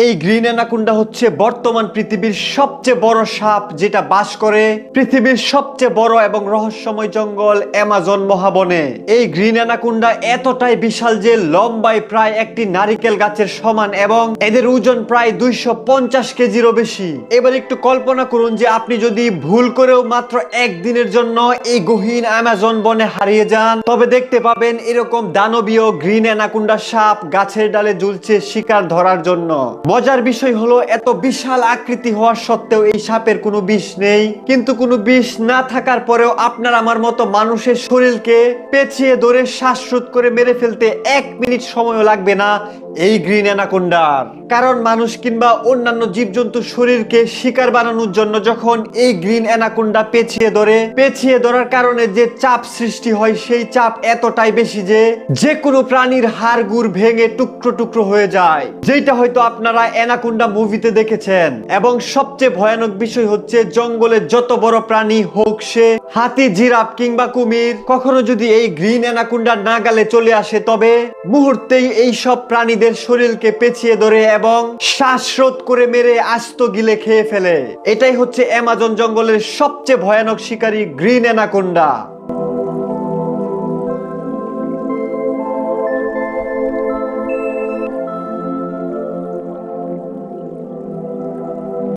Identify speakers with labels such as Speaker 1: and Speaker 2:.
Speaker 1: এই green anaconda হচ্ছে বর্তমান পৃথিবীর সবচেয়ে বড় সাপ, যেটা বাস করে পৃথিবীর সবচেয়ে বড় এবং রহস্যময় জঙ্গল অ্যামাজন মহাবনে। এই গ্রিন অ্যানাকোন্ডা এতটাই বিশাল যে লম্বায় প্রায় একটি নারিকেল গাছের সমান এবং এদের ওজন প্রায় 250 কেজিরও বেশি। এবার একটু কল্পনা করুন যে আপনি যদি ভুল করেও মাত্র একদিনের জন্য এই গহীন অ্যামাজন বনে হারিয়ে যান, তবে দেখতে পাবেন এরকম দানবীয় গ্রিন অ্যানাকোন্ডা সাপ গাছের ডালে ঝুলছে শিকার ধরার জন্য। মজার বিষয় হলো এত বিশাল আকৃতি হওয়া সত্ত্বেও এই সাপের কোনো বিষ নেই, কিন্তু কোনো বিষ না থাকার পরেও আপনার আমার মতো মানুষের শরীরকে পেঁচিয়ে ধরে শ্বাসরোধ করে মেরে ফেলতে 1 মিনিট সময়ও লাগবে না এই গ্রিন অ্যানাকোন্ডার। কারণ মানুষ কিংবা অন্যান্য জীবজন্তুর শরীরকে শিকার বানানোর জন্য যখন এই গ্রিন অ্যানাকোন্ডা পেঁচিয়ে ধরার কারণে যে চাপ সৃষ্টি হয়, সেই চাপ এতটাই বেশি যে কোনো প্রাণীর হাড়-গুড় ভেঙে টুকরো টুকরো হয়ে যায়, যেটা হয়তো আপনারা অ্যানাকোন্ডা মুভিতে দেখেছেন। এবং সবচেয়ে ভয়ানক বিষয় হচ্ছে জঙ্গলের যত বড় প্রাণী হোক, সে হাতি, জিরাফ কিংবা কুমির, কখনো যদি এই গ্রিন অ্যানাকোন্ডার নাগালে চলে আসে, তবে মুহূর্তেই এই সব প্রাণীদের শরীরকে পেঁচিয়ে ধরে এবং শ্বাসরোধ করে মেরে আস্ত গিলে খেয়ে ফেলে। এটাই হচ্ছে অ্যামাজন জঙ্গলের সবচেয়ে ভয়ানক শিকারী গ্রিন অ্যানাকোন্ডা।